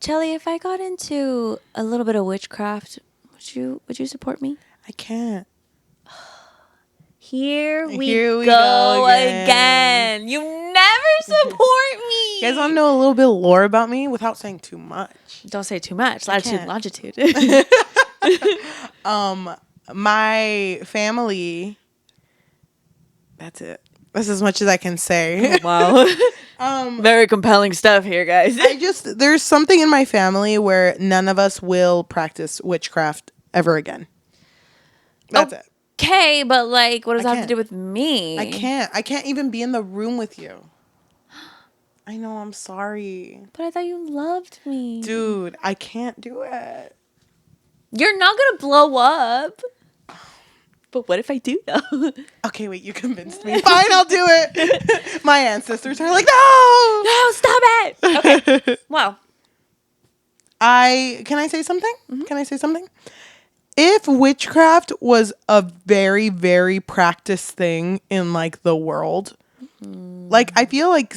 Chelly, if I got into a little bit of witchcraft, would you support me? I can't. Here we go again. You never support me. You guys want to know a little bit of lore about me without saying too much? Don't say too much. Longitude. My family. That's it. That's as much as I can say. Oh, wow. Very compelling stuff here, guys. There's something in my family where none of us will practice witchcraft ever again. That's it. Okay, but like, what does that have to do with me? I can't even be in the room with you. I know, I'm sorry. But I thought you loved me. Dude, I can't do it. You're not going to blow up. But what if I do, though? Okay, wait, you convinced me. Fine, I'll do it. My ancestors are like, no! No, stop it! Okay, wow. Can I say something? Mm-hmm. Can I say something? If witchcraft was a very, very practiced thing in, like, the world, like, I feel like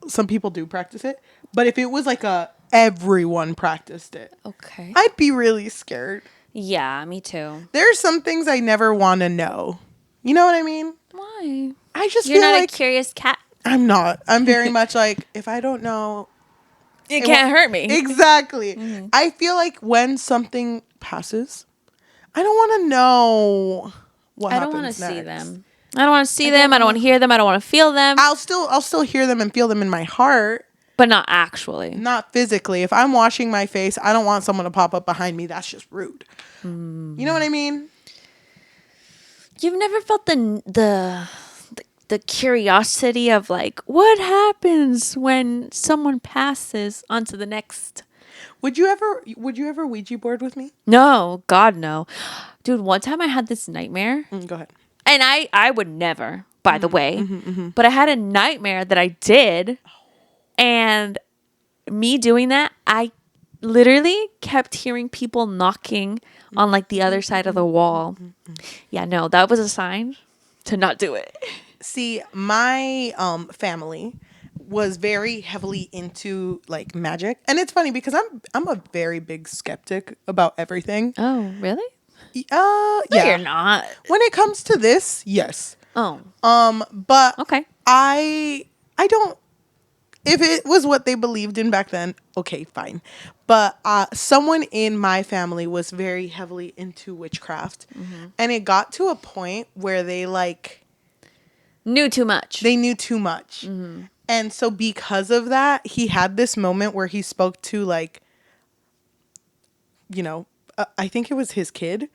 some people do practice it, but if it was, like, everyone practiced it, okay, I'd be really scared. Yeah, me too. There's some things I never want to know. You know what I mean? Why? I just You're feel not like a curious cat. I'm not. I'm very much like, if I don't know, it can't hurt me. Exactly. Mm-hmm. I feel like when something passes, I don't want to know what happens. I don't want to see them. I don't want to see them. I don't want to hear them. I don't want to feel them. I'll still hear them and feel them in my heart. But not actually. Not physically. If I'm washing my face, I don't want someone to pop up behind me. That's just rude. You know what I mean? You've never felt the curiosity of like, what happens when someone passes onto the next? Would you ever Ouija board with me? No, God no. Dude, one time I had this nightmare. Go ahead. And I would never, by the way. But I had a nightmare that I did. And me doing that, I literally kept hearing people knocking on like the other side of the wall. Yeah, no, that was a sign to not do it. See, my family was very heavily into like magic, and it's funny because I'm a very big skeptic about everything. Oh, really? Yeah. You're not. When it comes to this, yes. Oh. But okay. I don't. If it was what they believed in back then, okay, fine. But someone in my family was very heavily into witchcraft. And it got to a point where they like... knew too much. They knew too much. And so because of that, he had this moment where he spoke to like, you know, I think it was his kid.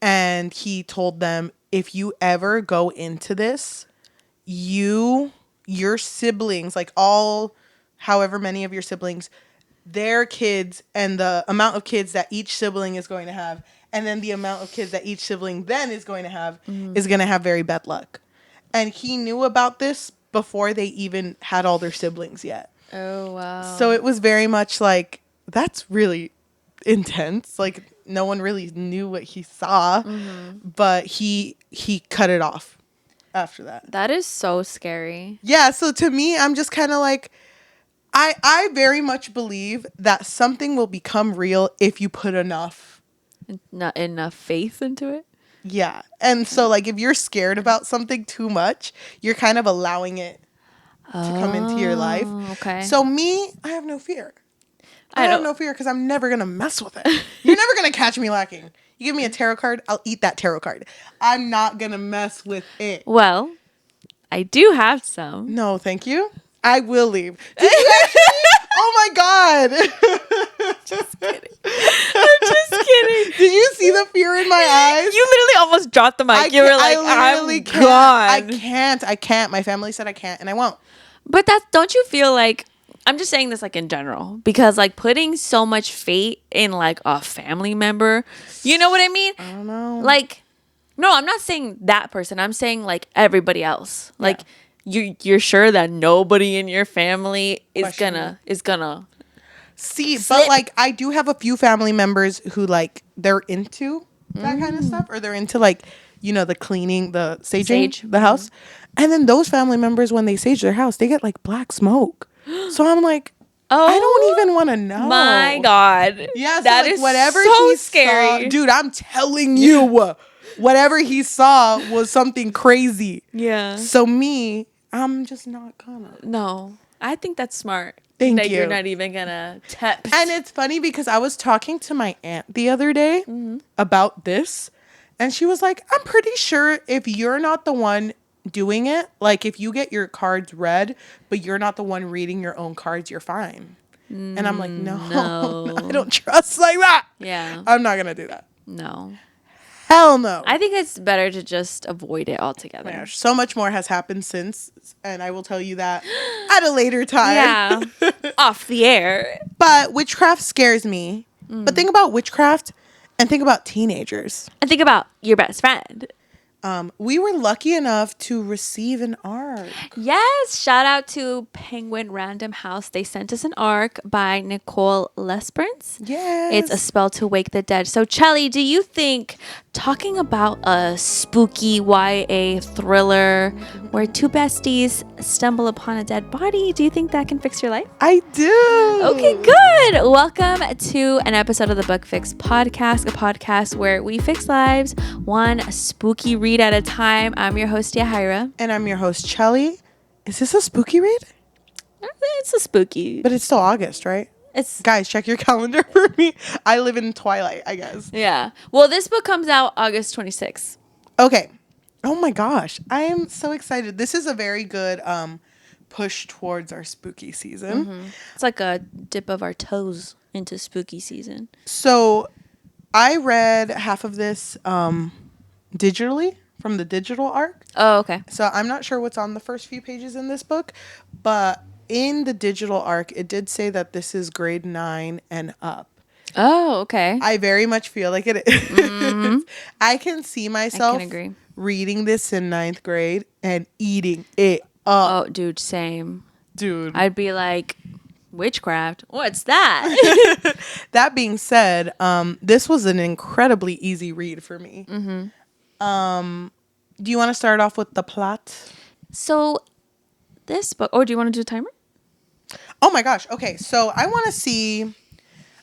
And he told them, if you ever go into this, your siblings, like however many of your siblings, their kids and the amount of kids that each sibling is going to have, and then the amount of kids that each sibling then is going to have, is going to have very bad luck. And he knew about this before they even had all their siblings yet. Oh, wow. So it was very much like, that's really intense. Like, no one really knew what he saw, but he cut it off after that. That is so scary. Yeah, so to me, I'm just kind of like, I very much believe that something will become real if you put enough. Not enough faith into it? Yeah. And so like if you're scared about something too much, you're kind of allowing it to come into your life. Okay. So me, I have no fear. I have no fear because I'm never going to mess with it. You're never going to catch me lacking. You give me a tarot card, I'll eat that tarot card. I'm not going to mess with it. Well, I do have some. No, thank you. I will leave. Did you actually? Oh my God. Just kidding. I'm just kidding. Did you see the fear in my eyes? You literally almost dropped the mic. You were like, I'm gone. I can't. My family said I can't and I won't. But don't you feel like, I'm just saying this like in general, because like putting so much fate in like a family member, you know what I mean? I don't know. Like, no, I'm not saying that person. I'm saying like everybody else. Yeah. Like you're sure that nobody in your family is gonna see, slip. But like I do have a few family members who like they're into that kind of stuff, or they're into like, you know, the cleaning, the saging the house. And then those family members, when they sage their house, they get like black smoke. So I'm like, Oh, I don't even want to know. My God. Yeah, so that like is whatever so he scary. saw, dude, I'm telling you, whatever he saw was something crazy. Yeah. So I'm just not gonna. No, I think that's smart. Thank that you. You're not even gonna tempt. And it's funny because I was talking to my aunt the other day about this, and she was like, I'm pretty sure if you're not the one doing it, like if you get your cards read, but you're not the one reading your own cards, you're fine. And I'm like, no. I don't trust like that. Yeah. I'm not gonna do that. No. Hell no. I think it's better to just avoid it altogether. Oh my gosh, so much more has happened since, and I will tell you that at a later time. Yeah. Off the air. But witchcraft scares me. But think about witchcraft and think about teenagers. And think about your best friend. We were lucky enough to receive an ARC. Yes. Shout out to Penguin Random House. They sent us an ARC by Nicole Lesperance. Yes. It's a spell to wake the dead. So, Chelly, do you think talking about a spooky YA thriller where two besties stumble upon a dead body, do you think that can fix your life? I do. Okay, good. Welcome to an episode of the Book Fix podcast, a podcast where we fix lives one spooky read at a time. I'm your host, Yahira. And I'm your host, Chelly. Is this a spooky read? It's a spooky. But it's still August, right? It's Guys, check your calendar for me. I live in Twilight, I guess. Yeah. Well, this book comes out August 26th. Okay. Oh my gosh. I am so excited. This is a very good push towards our spooky season. It's like a dip of our toes into spooky season. So I read half of this digitally from the digital ARC. Oh, okay. So I'm not sure what's on the first few pages in this book, but in the digital ARC, it did say that this is grade 9 and up. Oh, okay. I very much feel like it is. I can see myself agree. reading this in 9th grade and eating it up. Oh, dude, same. Dude. I'd be like, witchcraft? What's that? That being said, this was an incredibly easy read for me. Do you want to start off with the plot? So, this book... Oh, do you want to do a timer? Oh my gosh. Okay, so I want to see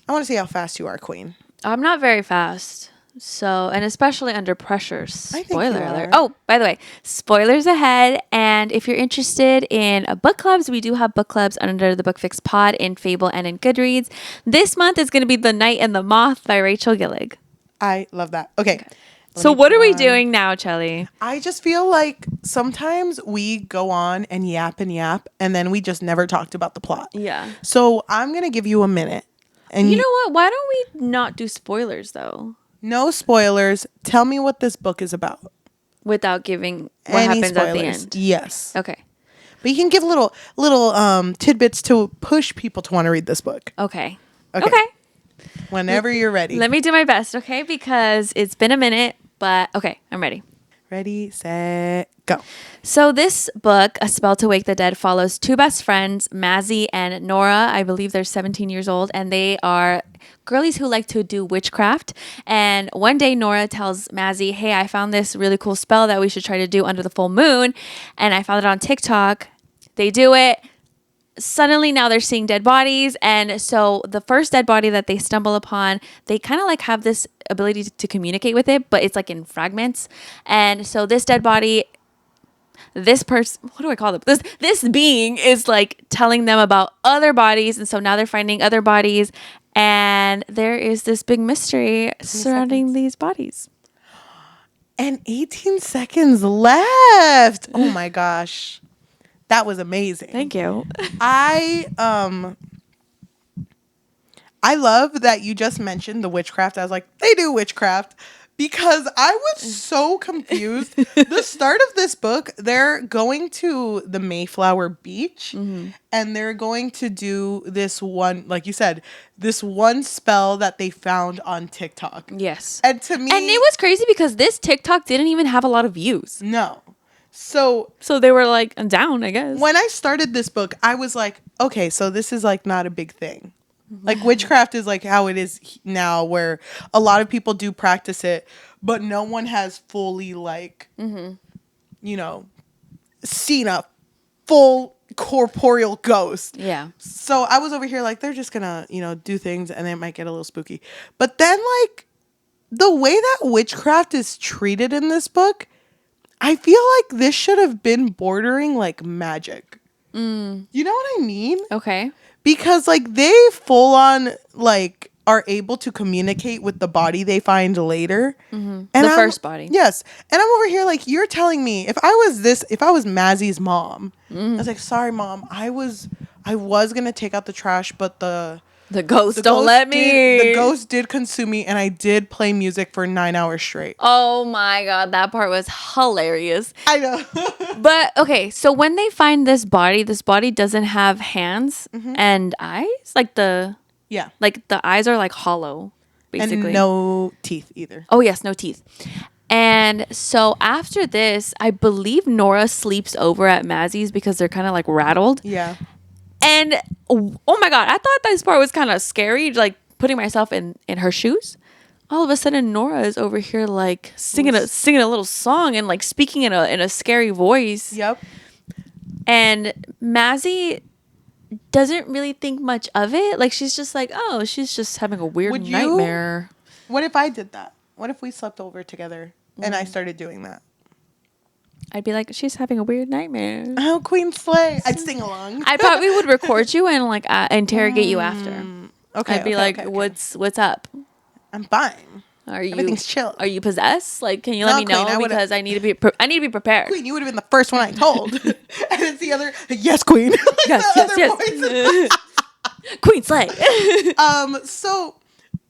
how fast you are, Queen. I'm not very fast. So, and especially under pressure. think Spoiler you alert. are. Oh, by the way, spoilers ahead. And if you're interested in book clubs, we do have book clubs under the Book Fix Pod in Fable and in Goodreads. This month is going to be The Night and the Moth by Rachel Gillig. I love that. Okay. So what are we doing now, Chelly? I just feel like sometimes we go on and yap, and then we just never talked about the plot. Yeah. So I'm going to give you a minute. And You know what? Why don't we not do spoilers, though? no spoilers. Tell me what this book is about. Without giving what Any happens spoilers. at the end. Yes. Okay. But you can give little tidbits to push people to want to read this book. Okay. Okay. Whenever you're ready. Let me do my best, okay? Because it's been a minute, but okay, I'm ready. Ready, set, go. So this book, A Spell to Wake the Dead, follows two best friends, Mazzy and Nora. I believe they're 17 years old, and they are girlies who like to do witchcraft. And one day Nora tells Mazzy, hey, I found this really cool spell that we should try to do under the full moon. And I found it on TikTok. They do it. Suddenly now they're seeing dead bodies. And so the first dead body that they stumble upon, they kind of like have this ability to communicate with it, but it's like in fragments. And so this dead body, this person, what do I call them? This being is like telling them about other bodies. And so now they're finding other bodies. And there is this big mystery surrounding these bodies. And 18 seconds left. Oh my gosh. That was amazing. Thank you. I love that you just mentioned the witchcraft. I was like, they do witchcraft, because I was so confused. The start of this book, they're going to the Mayflower Beach, and they're going to do this one, like you said, this one spell that they found on TikTok. Yes. And to me, And it was crazy because this TikTok didn't even have a lot of views. no. So they were like down, I guess. when I started this book, I was like, okay, so this is like not a big thing. Like witchcraft is like how it is now, where a lot of people do practice it, but no one has fully like, you know, seen a full corporeal ghost. Yeah. So I was over here like, they're just gonna, do things and it might get a little spooky. But then like the way that witchcraft is treated in this book, I feel like this should have been bordering like magic. You know what I mean? Okay. Because like they full on like are able to communicate with the body they find later. Mm-hmm. And the first body. Yes. And I'm over here like, you're telling me if I was Mazzy's mom, I was like, sorry mom, I was gonna take out the trash, but the ghost don't let me. The ghost did consume me, and I did play music for 9 hours straight. Oh my God, that part was hilarious. I know. But okay, so when they find this body doesn't have hands and eyes, like the eyes are like hollow, basically, and no teeth either. Oh yes, no teeth. And so after this, I believe Nora sleeps over at Mazzy's because they're kind of like rattled. Yeah. And oh my God, I thought this part was kind of scary, like putting myself in her shoes. All of a sudden, Nora is over here like singing a little song and like speaking in a scary voice. Yep. And Mazzy doesn't really think much of it. Like she's just like, oh, she's just having a weird nightmare. What if I did that? What if we slept over together and I started doing that? I'd be like, she's having a weird nightmare. Oh, Queen Slay. I'd sing along. I probably would record you and like interrogate you after. Okay. I'd be like, what's up? I'm fine. Everything's chill. Are you possessed? Like, can you let me know? Queen, because I need to be prepared. Queen, you would have been the first one I told. And it's the other, yes, Queen. yes. Queen Slay. So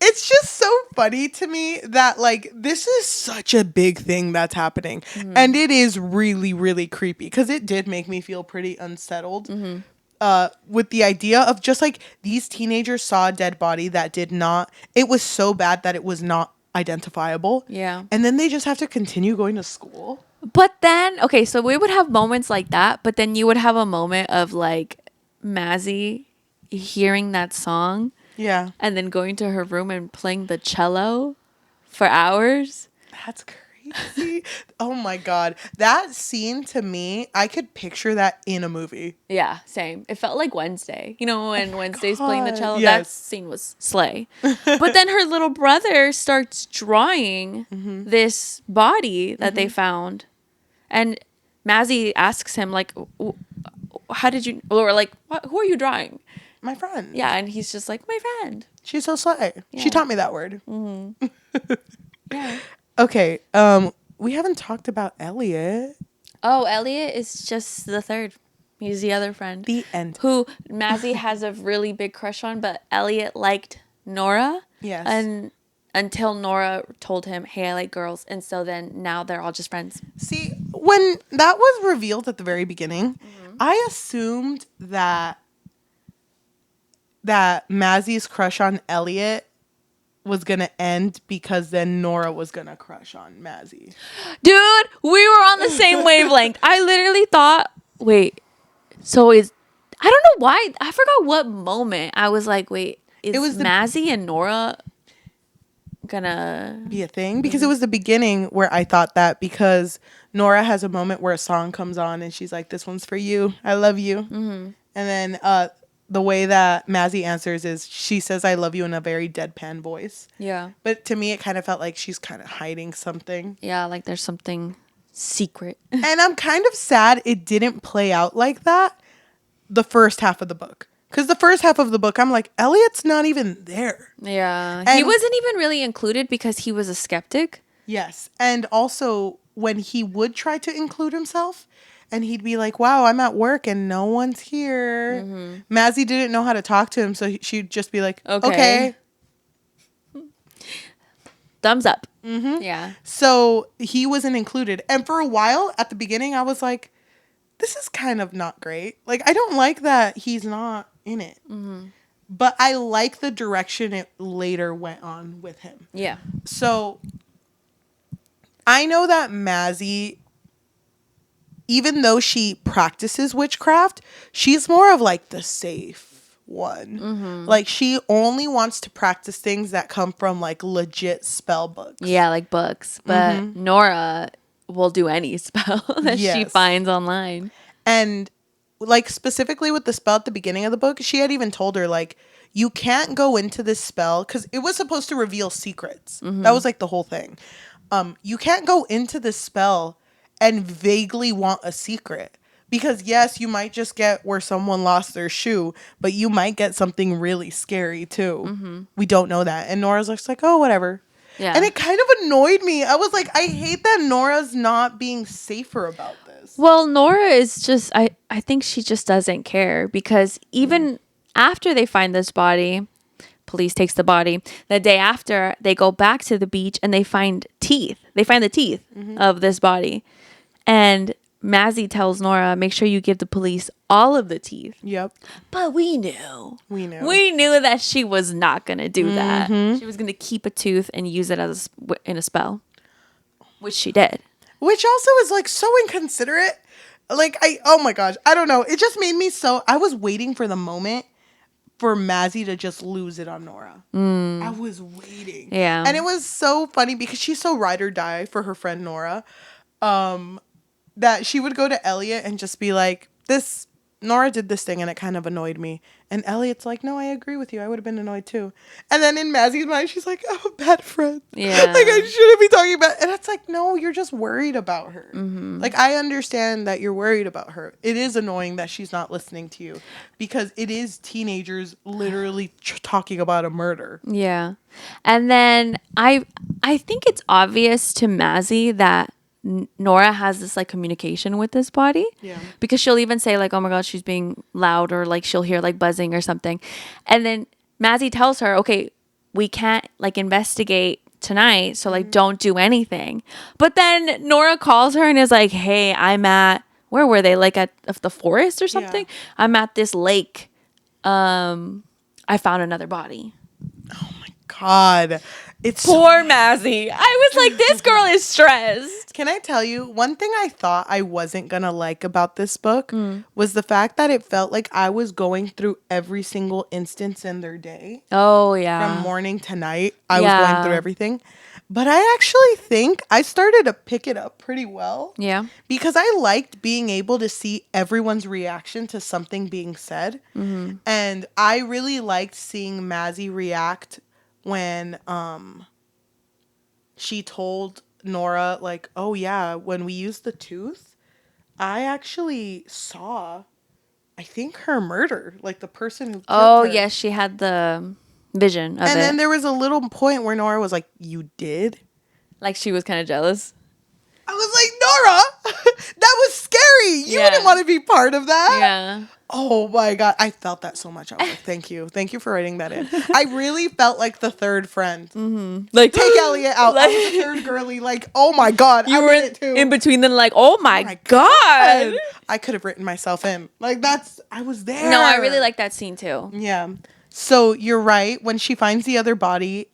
it's just so funny to me that like this is such a big thing that's happening, and it is really, really creepy because it did make me feel pretty unsettled. With the idea of just like these teenagers saw a dead body that it was so bad that it was not identifiable. Yeah. And then they just have to continue going to school. But then, okay, so we would have moments like that, but then you would have a moment of like Mazzy hearing that song. Yeah. And then going to her room and playing the cello for hours. That's crazy. Oh my God. That scene to me, I could picture that in a movie. Yeah, same. It felt like Wednesday. You know, when Wednesday's playing the cello? Yes. That scene was slay. But then her little brother starts drawing this body that they found. And Mazzy asks him, like, how did you, or like, who are you drawing? My friend. Yeah, and he's just like, my friend. She's so slay. Yeah. She taught me that word. Mm-hmm. Yeah. Okay. We haven't talked about Elliot. Oh, Elliot is just the third. He's the other friend. The end. Who Mazzy has a really big crush on, but Elliot liked Nora. Yes. And until Nora told him, hey, I like girls. And so then now they're all just friends. See, when that was revealed at the very beginning, I assumed that Mazzy's crush on Elliot was going to end because then Nora was going to crush on Mazzy. Dude, we were on the same wavelength. I literally thought, wait, so I don't know why. I forgot what moment I was like, wait, is Mazzy and Nora gonna be a thing? Because it was the beginning where I thought that, because Nora has a moment where a song comes on and she's like, this one's for you. I love you. And then the way that Mazzy answers is she says, I love you in a very deadpan voice. Yeah. But to me, it kind of felt like she's kind of hiding something. Yeah, like there's something secret. And I'm kind of sad it didn't play out like that the first half of the book. Because the first half of the book, I'm like, Elliot's not even there. Yeah. And he wasn't even really included because he was a skeptic. Yes. And also, when he would try to include himself, and he'd be like, wow, I'm at work and no one's here. Mazzy didn't know how to talk to him, so she'd just be like, okay. Thumbs up. Yeah. So he wasn't included. And for a while, at the beginning, I was like, this is kind of not great. Like, I don't like that he's not in it. But I like the direction it later went on with him. Yeah. So I know that Mazzy, even though she practices witchcraft, she's more of like the safe one. Like, she only wants to practice things that come from like legit spell books. Yeah, like books. But Nora will do any spell that she finds online. And like specifically with the spell at the beginning of the book, she had even told her like, you can't go into this spell because it was supposed to reveal secrets. That was like the whole thing. You can't go into this spell and vaguely want a secret. Because yes, you might just get where someone lost their shoe, but you might get something really scary too. We don't know that. And Nora's just like, oh, whatever. Yeah. And it kind of annoyed me. I was like, I hate that Nora's not being safer about this. Well, Nora is just, I think she just doesn't care because even after they find this body, police takes the body. The day after, they go back to the beach and they find teeth. They find the teeth of this body. And Mazzy tells Nora, make sure you give the police all of the teeth. Yep. But we knew. We knew. We knew that she was not going to do that. She was going to keep a tooth and use it as in a spell, which she did. Which also is like so inconsiderate. Like, oh my gosh, I don't know. It just made me so, I was waiting for the moment for Mazzy to just lose it on Nora. I was waiting. Yeah. And it was so funny because she's so ride or die for her friend Nora. That she would go to Elliot and just be like, Nora did this thing and it kind of annoyed me. And Elliot's like, no, I agree with you. I would have been annoyed too. And then in Mazzy's mind, she's like, I'm a bad friend. Yeah. Like, I shouldn't be talking about. And it's like, no, you're just worried about her. Like, I understand that you're worried about her. It is annoying that she's not listening to you because it is teenagers literally talking about a murder. Yeah. And then I think it's obvious to Mazzy that Nora has this like communication with this body. Yeah. Because she'll even say like, oh my God, she's being loud, or like she'll hear like buzzing or something. And then Mazzy tells her, okay, we can't like investigate tonight. So like, don't do anything. But then Nora calls her and is like, hey, I'm at, where were they? Like at the forest or something? Yeah. I'm at this lake. I found another body. Oh my God. It's Poor Mazzy. I was like, this girl is stressed. Can I tell you, one thing I thought I wasn't going to like about this book was the fact that it felt like I was going through every single instance in their day. Oh, yeah. From morning to night, I was going through everything. But I actually think I started to pick it up pretty well. Yeah. Because I liked being able to see everyone's reaction to something being said. And I really liked seeing Mazzy react when she told Nora, like, oh yeah, when we used the tooth, I actually saw, I think, her murder, like the person who killed her. Yes, she had the vision of it. And then there was a little point where Nora was like, you did? Like she was kind of jealous. I was like, Nora, that was scary. You wouldn't want to be part of that. Yeah. Oh my God. I felt that so much. I was like, thank you. Thank you for writing that in. I really felt like the third friend. Like, take Elliot out. I was the third girly. Like, oh my God. You were in between them like, oh my God. I could have written myself in. Like, I was there. No, I really like that scene too. Yeah. So you're right. When she finds the other body,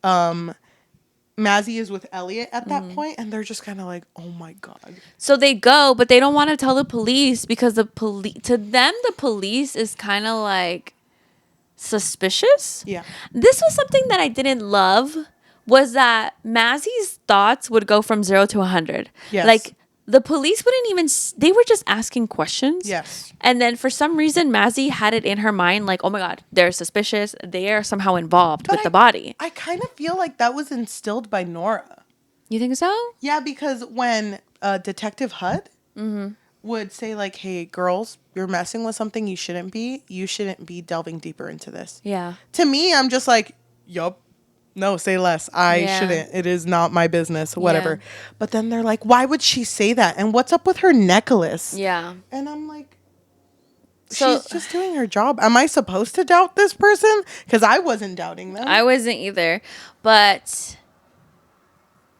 Mazzy is with Elliot at that point, and they're just kind of like, oh my God. So they go, but they don't want to tell the police because to them, the police is kind of like suspicious. Yeah. This was something that I didn't love, was that Mazzy's thoughts would go from 0 to 100. Yes. Like the police wouldn't even, they were just asking questions. Yes. And then for some reason, Mazzy had it in her mind like, oh my God, they're suspicious. They are somehow involved with the body. I kind of feel like that was instilled by Nora. You think so? Yeah, because when Detective Hudd would say like, hey, girls, you're messing with something you shouldn't be delving deeper into this. Yeah. To me, I'm just like, yup. No, say less. I shouldn't. It is not my business, whatever. Yeah. But then they're like, why would she say that? And what's up with her necklace? Yeah. And I'm like, So- she's just doing her job. Am I supposed to doubt this person? Because I wasn't doubting them. I wasn't either. But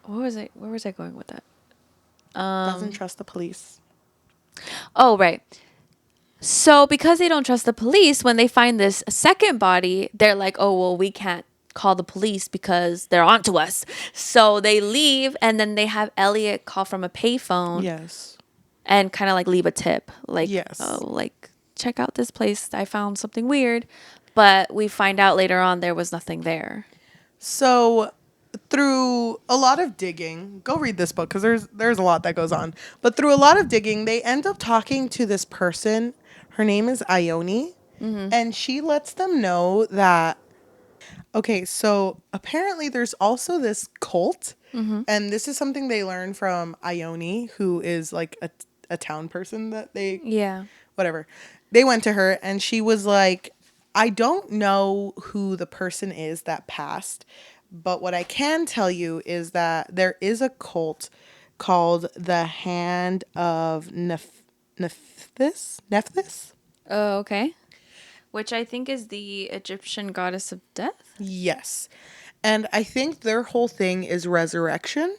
where was I going with that? Doesn't trust the police. Oh, right. So because they don't trust the police, when they find this second body, they're like, oh, well, we can't call the police because they're onto us. So they leave, and then they have Elliot call from a payphone. Yes. And kind of like leave a tip. Like, Yes. oh, like, check out this place. I found something weird. But we find out later on there was nothing there. So through a lot of digging, go read this book because there's a lot that goes on. But through a lot of digging, they end up talking to this person. Her name is Ione. And she lets them know that, okay, so apparently there's also this cult. And this is something they learned from Ione, who is like a town person that they, Yeah. whatever. They went to her and she was like, I don't know who the person is that passed, but what I can tell you is that there is a cult called the Hand of Nephthys? Oh, okay. Which I think is the Egyptian goddess of death. Yes. And I think their whole thing is resurrection.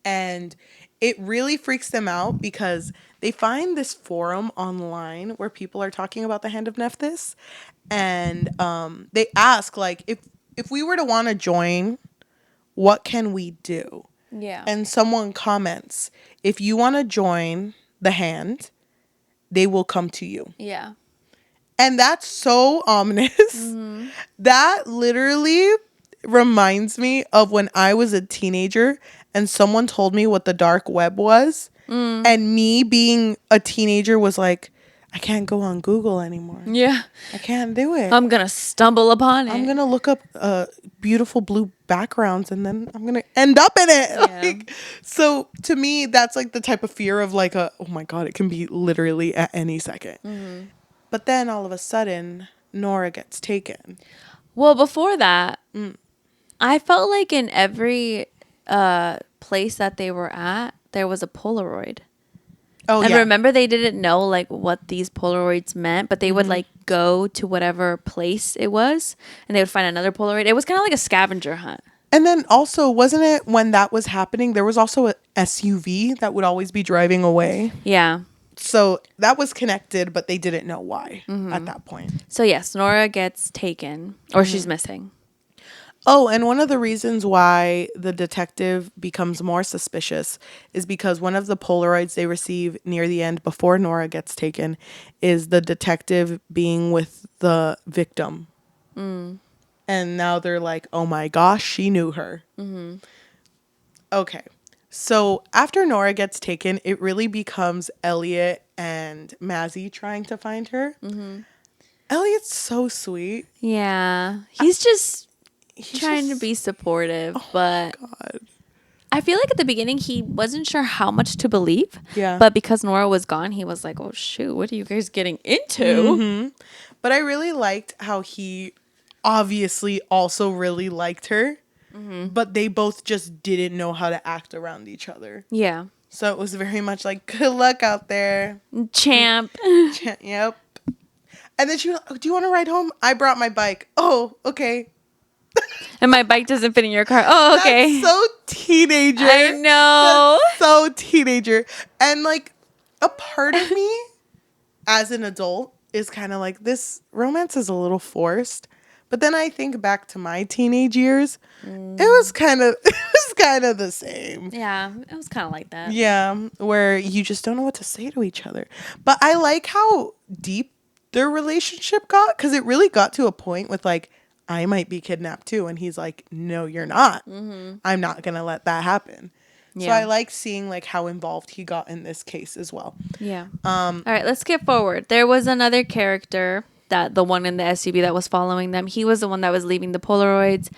And it really freaks them out because they find this forum online where people are talking about the Hand of Nephthys. And they ask, like, if we were to want to join, what can we do? Yeah. And someone comments, if you want to join the hand, they will come to you. Yeah. And that's so ominous. That literally reminds me of when I was a teenager and someone told me what the dark web was. And me being a teenager was like, I can't go on Google anymore. Yeah. I can't do it. I'm going to stumble upon it. I'm going to look up beautiful blue backgrounds and then I'm going to end up in it. Yeah. Like, so to me, that's like the type of fear of like, oh my God, it can be literally at any second. But then all of a sudden, Nora gets taken. Well, before that, I felt like in every place that they were at, there was a Polaroid. Oh, And yeah. remember, they didn't know like what these Polaroids meant, but they would like go to whatever place it was, and they would find another Polaroid. It was kind of like a scavenger hunt. And then also, wasn't it when that was happening, there was also a SUV that would always be driving away? Yeah. So that was connected, but they didn't know why at that point. So yes, Nora gets taken, or she's missing. Oh, and one of the reasons why the detective becomes more suspicious is because one of the Polaroids they receive near the end before Nora gets taken is the detective being with the victim. And now they're like, oh my gosh, she knew her. Okay. So after Nora gets taken, it really becomes Elliot and Mazzy trying to find her. Elliot's so sweet. Yeah, he's just He's trying to just- be supportive, but God. I feel like at the beginning he wasn't sure how much to believe. Yeah. But because Nora was gone, he was like, "Oh shoot, what are you guys getting into?" But I really liked how he obviously also really liked her, but they both just didn't know how to act around each other. Yeah, So it was very much like, good luck out there. champ. Yep. And then she was like, do you want to ride home? I brought my bike. Oh, okay. And my bike doesn't fit in your car. Oh, okay. That's so teenager. I know. That's so teenager. And like a part of me as an adult is kind of like, this romance is a little forced. But then I think back to my teenage years. It was kind of the same. Yeah, it was kind of like that. Yeah, where you just don't know what to say to each other. But I like how deep their relationship got, because it really got to a point with like, I might be kidnapped too. And he's like, no, you're not. I'm not going to let that happen. So Yeah. I like seeing like how involved he got in this case as well. Yeah. All right, let's skip forward. There was another character, that the one in the SUV that was following them. He was the one that was leaving the Polaroids.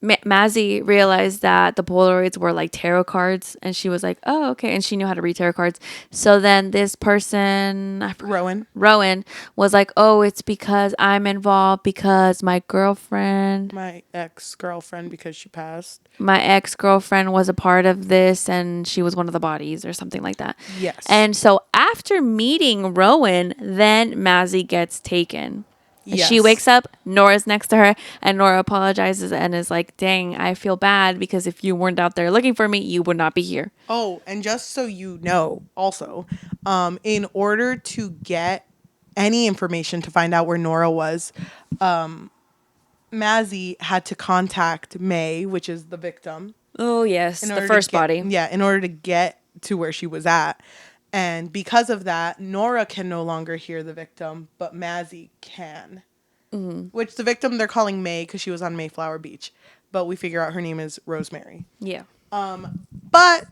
Mazzy realized that the Polaroids were like tarot cards, and she was like, "Oh, okay," and she knew how to read tarot cards. So then this person, Rowan, was like, "Oh, it's because I'm involved because my ex-girlfriend, because she passed. My ex-girlfriend was a part of this, and she was one of the bodies or something like that." Yes. And so after meeting Rowan, then Mazzy gets taken. Yes. She wakes up, Nora's next to her, and Nora apologizes and is like, "Dang, I feel bad because if you weren't out there looking for me, you would not be here." Oh, and just so you know, also, in order to get any information to find out where Nora was, Mazzy had to contact May, which is the victim. Oh, yes, in the order first to get, body. Yeah, in order to get to where she was at. And because of that, Nora can no longer hear the victim, but Mazzy can. Which the victim they're calling May because she was on Mayflower Beach. But we figure out her name is Rosemary. Yeah. But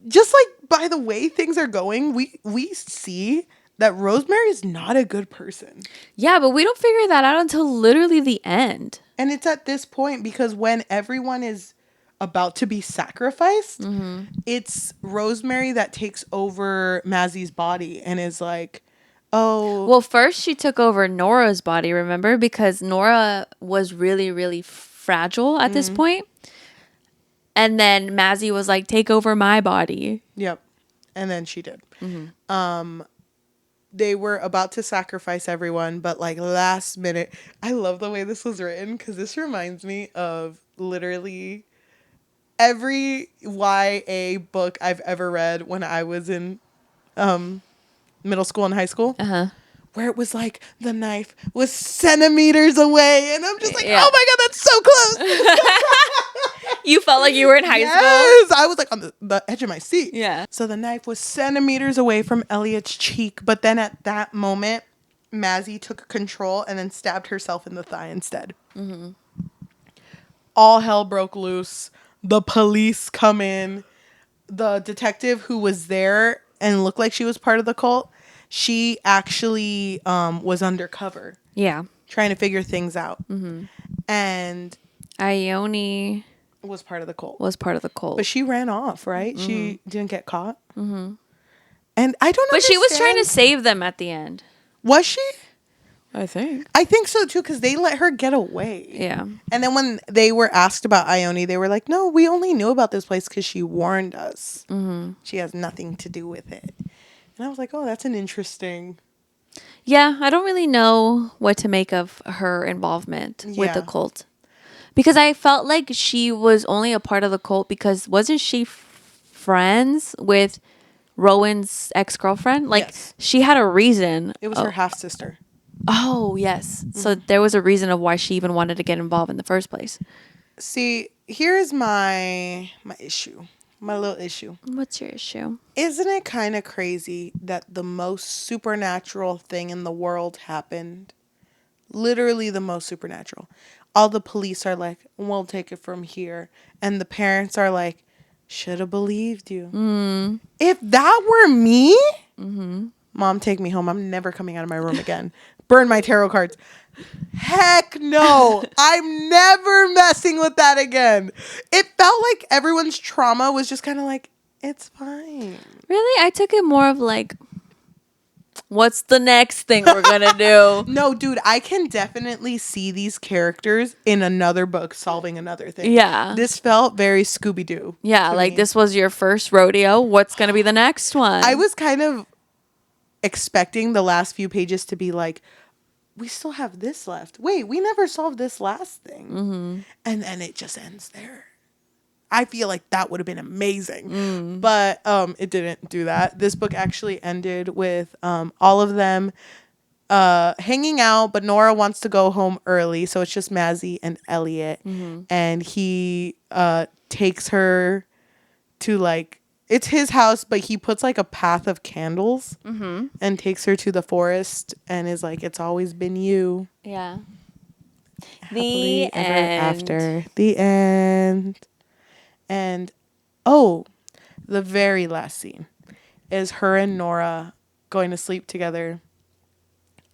just like by the way things are going, we see that Rosemary is not a good person. Yeah, but we don't figure that out until literally the end. And it's at this point because when everyone is about to be sacrificed, it's Rosemary that takes over Mazzy's body and is like, oh. Well, first she took over Nora's body, remember? Because Nora was really, really fragile at this point. And then Mazzy was like, take over my body. Yep. And then she did. They were about to sacrifice everyone, but like last minute, I love the way this was written because this reminds me of literally every YA book I've ever read when I was in middle school and high school. Where it was like the knife was centimeters away, and I'm just like, oh my god, that's so close. You felt like you were in high school? Yes, I was like on the edge of my seat. Yeah. So the knife was centimeters away from Elliot's cheek, but then at that moment, Mazzy took control and then stabbed herself in the thigh instead. All hell broke loose. The police come in. The detective who was there and looked like she was part of the cult, she actually was undercover. Yeah. Trying to figure things out. And Ione was part of the cult. But she ran off, right? She didn't get caught. And I don't know. But she was trying to save them at the end. Was she? I think. I think so too, because they let her get away. Yeah. And then when they were asked about Ione, they were like, no, we only knew about this place because she warned us. She has nothing to do with it. And I was like, oh, that's an interesting... Yeah, I don't really know what to make of her involvement with the Yeah. cult. Because I felt like she was only a part of the cult because wasn't she friends with Rowan's ex-girlfriend? Like, Yes. she had a reason. It was her half-sister. Oh, yes. So there was a reason of why she even wanted to get involved in the first place. See, here's my issue. My little issue. What's your issue? Isn't it kind of crazy that the most supernatural thing in the world happened? Literally the most supernatural. All the police are like, we'll take it from here. And the parents are like, should have believed you. If that were me, Mom, take me home. I'm never coming out of my room again. Burn my tarot cards. Heck no. I'm never messing with that again. It felt like everyone's trauma was just kind of like, it's fine. Really? I took it more of like, what's the next thing we're going to do? No, dude, I can definitely see these characters in another book solving another thing. Yeah. This felt very Scooby-Doo. Yeah, like this was your first rodeo. What's going to be the next one? I was kind of expecting the last few pages to be like, we still have this left. Wait, we never solved this last thing. And then it just ends there. I feel like that would have been amazing. But it didn't do that. This book actually ended with all of them hanging out, but Nora wants to go home early. So it's just Mazzy and Elliot. And he takes her to like, it's his house, but he puts like a path of candles and takes her to the forest and is like, it's always been you. Yeah. Happily ever after. The end. And, oh, the very last scene is her and Nora going to sleep together.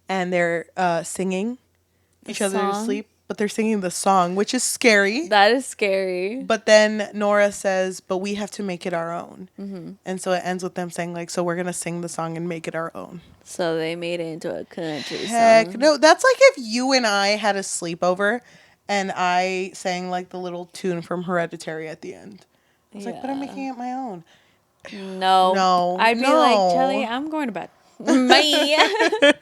And they're singing each other to sleep. But they're singing the song, which is scary. That is scary. But then Nora says, but we have to make it our own. And so it ends with them saying, like, so we're going to sing the song and make it our own. So they made it into a country Heck song. no. That's like if you and I had a sleepover and I sang, like, the little tune from Hereditary at the end. I was like, but I'm making it my own. No. I'd be like, Kelly, I'm going to bed. Bye.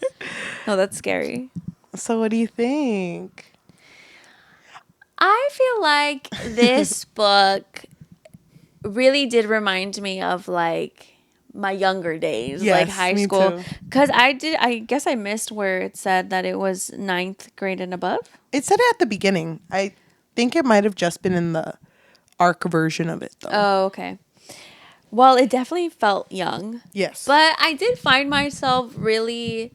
No, that's scary. So what do you think? I feel like this book really did remind me of like my younger days, like high school. Because I guess I missed where it said that it was 9th grade and above. It said it at the beginning. I think it might have just been in the ARC version of it, though. Oh, okay. Well, it definitely felt young. Yes. But I did find myself really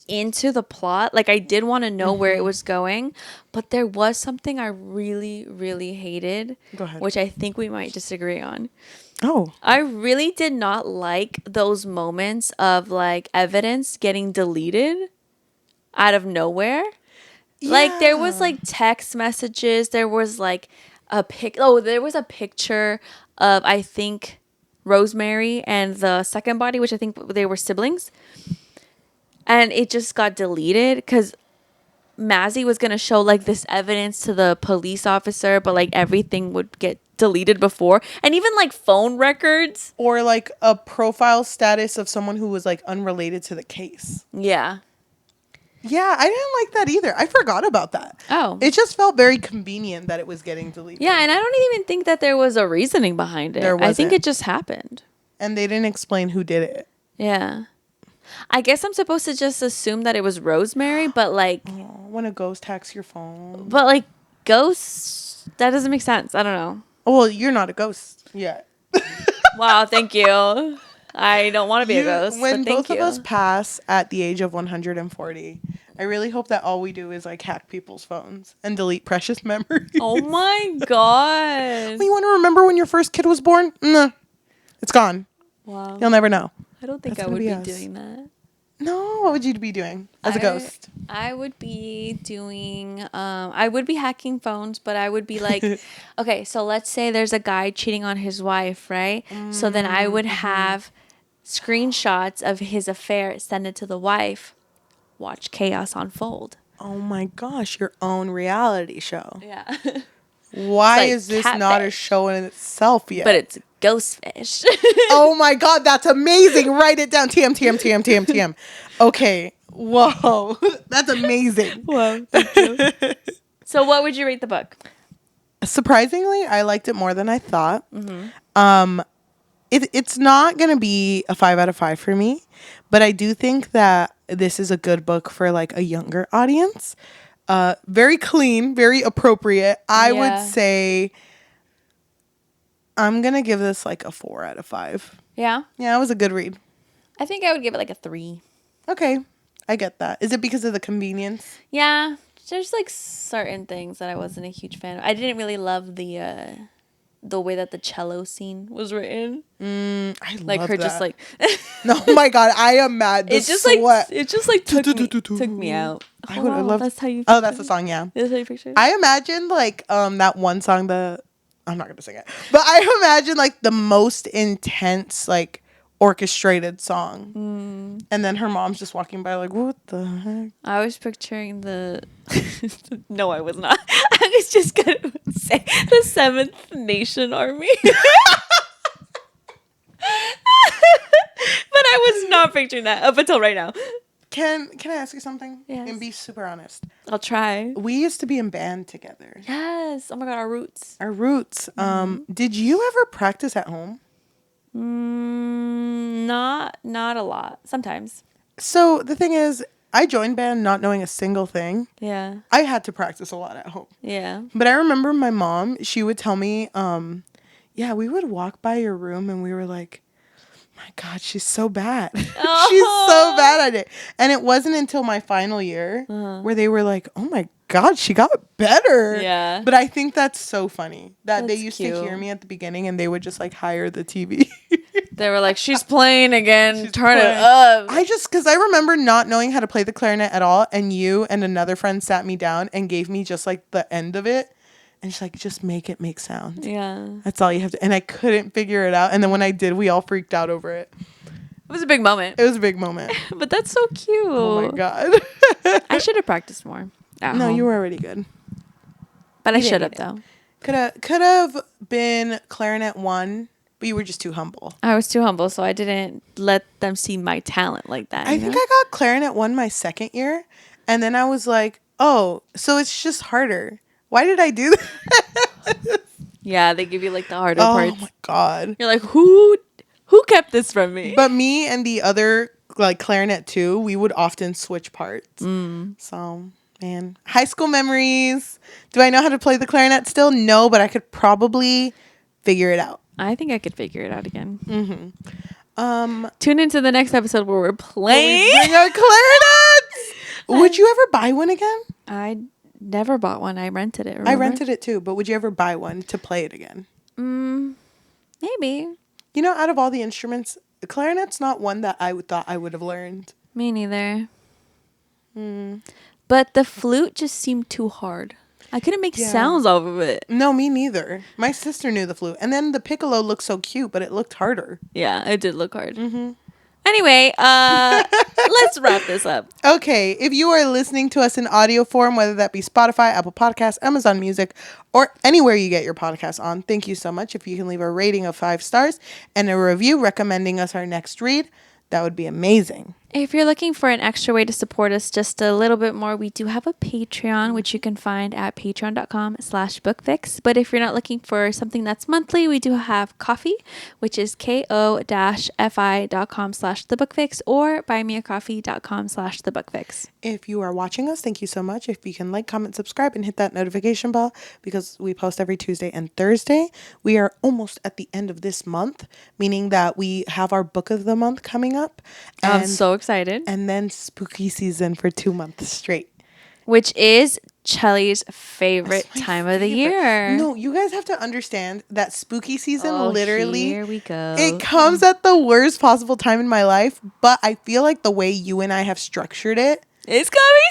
into the plot. Like, I did want to know where it was going. But there was something I really, really hated. Go ahead. Which I think we might disagree on. Oh. I really did not like those moments of like evidence getting deleted out of nowhere. Like there was like text messages, there was like there was a picture of I think Rosemary and the second body, which I think they were siblings. And it just got deleted cuz Mazzy was going to show like this evidence to the police officer, but like everything would get deleted before. And even like phone records or like a profile status of someone who was like unrelated to the case. Yeah. Yeah, I didn't like that either. I forgot about that. Oh. It just felt very convenient that it was getting deleted. Yeah, and I don't even think that there was a reasoning behind it. I think it just happened. And they didn't explain who did it. Yeah. I guess I'm supposed to just assume that it was Rosemary, but like... Oh, when a ghost hacks your phone. But like, ghosts... That doesn't make sense. I don't know. Well, you're not a ghost yet. Wow, thank you. I don't want to be a ghost, when but thank both of us pass at the age of 140, I really hope that all we do is like hack people's phones and delete precious memories. Oh my god. Well, you want to remember when your first kid was born? No. It's gone. Wow. You'll never know. I don't think I would be doing that. No, what would you be doing as a ghost? I would be doing, I would be hacking phones, but I would be like, okay, so let's say there's a guy cheating on his wife, right? So then I would have screenshots of his affair, send it to the wife, watch chaos unfold. Oh my gosh, your own reality show. Yeah. Why is this not a show in itself yet? But it's ghost fish. Oh my god, that's amazing. Write it down. TM. Okay. Whoa. That's amazing. Whoa. Thank you. So what would you rate the book? Surprisingly, I liked it more than I thought. Mm-hmm. It's not going to be a 5 out of 5 for me, but I do think that this is a good book for like a younger audience. Very clean, very appropriate. I would say I'm going to give this like a 4 out of 5. Yeah? Yeah, it was a good read. I think I would give it like a 3. Okay. I get that. Is it because of the convenience? Yeah. There's like certain things that I wasn't a huge fan of. I didn't really love the way that the cello scene was written. I like love her that. just like oh my god, I am mad. It just like took me out. I would love. That's how you. Oh, that's the song. Yeah. That's how you picture it? I imagine like that one song. I'm not gonna sing it, but I imagine like the most intense like orchestrated song, and then her mom's just walking by like, what the heck? I was picturing the. No, I was not. I was just gonna say the 7th Nation Army. But I was not picturing that up until right now. Can I ask you something? Yes. And be super honest. I'll try. We used to be in band together. Yes. Oh my god, our roots. Our roots. Did you ever practice at home? Not a lot. Sometimes. So the thing is, I joined band not knowing a single thing. Yeah. I had to practice a lot at home. Yeah. But I remember my mom, she would tell me, yeah, we would walk by your room and we were like, my God, she's so bad. She's so bad at it. And it wasn't until my final year where they were like, oh my God, she got better. Yeah. But I think that's so funny that they That's used cute. to hear me at the beginning and they would just like hire the TV. They were like, she's playing again. Turn playing. it up. Because I remember not knowing how to play the clarinet at all. And you and another friend sat me down and gave me just like the end of it. And she's like, just make it make sound. Yeah. That's all you have to. And I couldn't figure it out. And then when I did, we all freaked out over it. It was a big moment. It was a big moment. But that's so cute. Oh my God. I should have practiced more. No, you were already good. But I should have, though. Could have been clarinet 1, but you were just too humble. I was too humble, so I didn't let them see my talent like that. I think I got clarinet 1 my second year. And then I was like, oh, so it's just harder. Why did I do that? Yeah, they give you like the harder parts. Oh my God. You're like, who kept this from me? But me and the other like clarinet 2, we would often switch parts. So, man, high school memories. Do I know how to play the clarinet still? No, but I could probably figure it out. I think I could figure it out again. Tune into the next episode where we're playing. We bring our clarinets. Would you ever buy one again? I never bought one. I rented it. Remember? I rented it too, but would you ever buy one to play it again? Maybe. You know, out of all the instruments, the clarinet's not one that I thought I would have learned. Me neither. But the flute just seemed too hard. I couldn't make sounds off of it. No, me neither. My sister knew the flute. And then the piccolo looked so cute, but it looked harder. Yeah, it did look hard. Anyway, let's wrap this up. Okay, if you are listening to us in audio form, whether that be Spotify, Apple Podcasts, Amazon Music, or anywhere you get your podcasts on, thank you so much. If you can leave a rating of 5 stars and a review recommending us our next read, that would be amazing. If you're looking for an extra way to support us just a little bit more, we do have a Patreon, which you can find at patreon.com/bookfix. But if you're not looking for something that's monthly, we do have Coffee, which is ko-fi.com/thebookfix or buymeacoffee.com/thebookfix. If you are watching us, thank you so much. If you can like, comment, subscribe, and hit that notification bell because we post every Tuesday and Thursday. We are almost at the end of this month, meaning that we have our book of the month coming up. I'm so excited. And then spooky season for 2 months straight. Which is Chelly's favorite time of the year. No, you guys have to understand that spooky season literally, here we go. It comes at the worst possible time in my life, but I feel like the way you and I have structured it, it's gonna be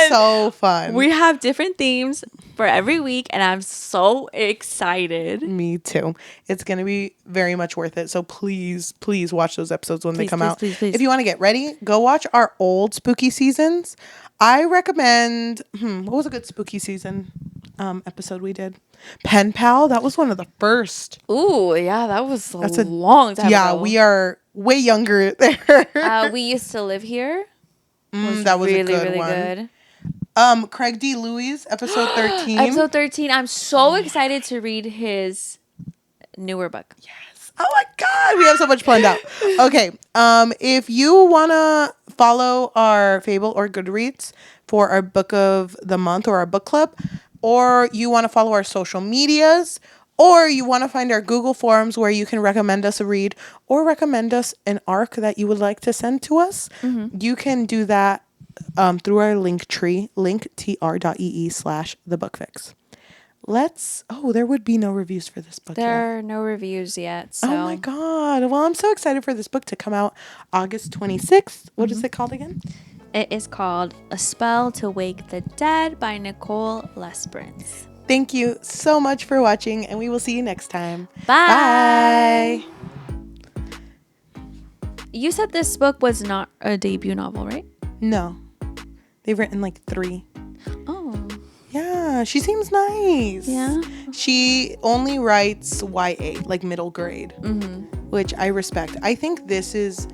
so fun. We have different themes for every week, and I'm so excited. Me too. It's gonna be very much worth it. So please watch those episodes when they come out. Please. If you want to get ready, go watch our old spooky seasons. I recommend. What was a good spooky season episode we did? Pen Pal. That was one of the first. Ooh, yeah, that's a long time ago. Yeah, we are way younger there. We used to live here. That was really, a good really one. good. Craig D. Louis, episode 13. Episode 13. I'm so excited to read his newer book. Yes. Oh my God, we have so much planned out. Okay. If you wanna follow our Fable or Goodreads for our book of the month or our book club, or you want to follow our social medias, or you want to find our Google forums where you can recommend us a read or recommend us an arc that you would like to send to us, you can do that through our link tree, linktr.ee/thebookfix. There would be no reviews for this book. There are no reviews yet. So. Oh my God. Well, I'm so excited for this book to come out August 26th. What is it called again? It is called A Spell to Wake the Dead by Nicole Lesperance. Thank you so much for watching, and we will see you next time. Bye. You said this book was not a debut novel, right? No. They've written like 3. Oh. Yeah, she seems nice. Yeah. She only writes YA, like middle grade, which I respect. I think this is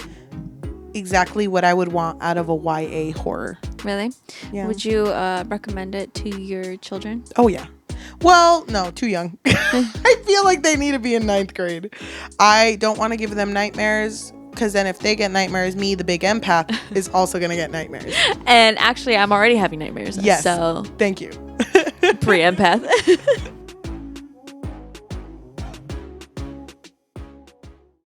exactly what I would want out of a YA horror. Really? Yeah. Would you recommend it to your children? Oh, yeah. Well, no, too young. I feel like they need to be in 9th grade. I don't want to give them nightmares because then if they get nightmares, me, the big empath, is also going to get nightmares. And actually, I'm already having nightmares. Yes. So thank you. Pre-empath.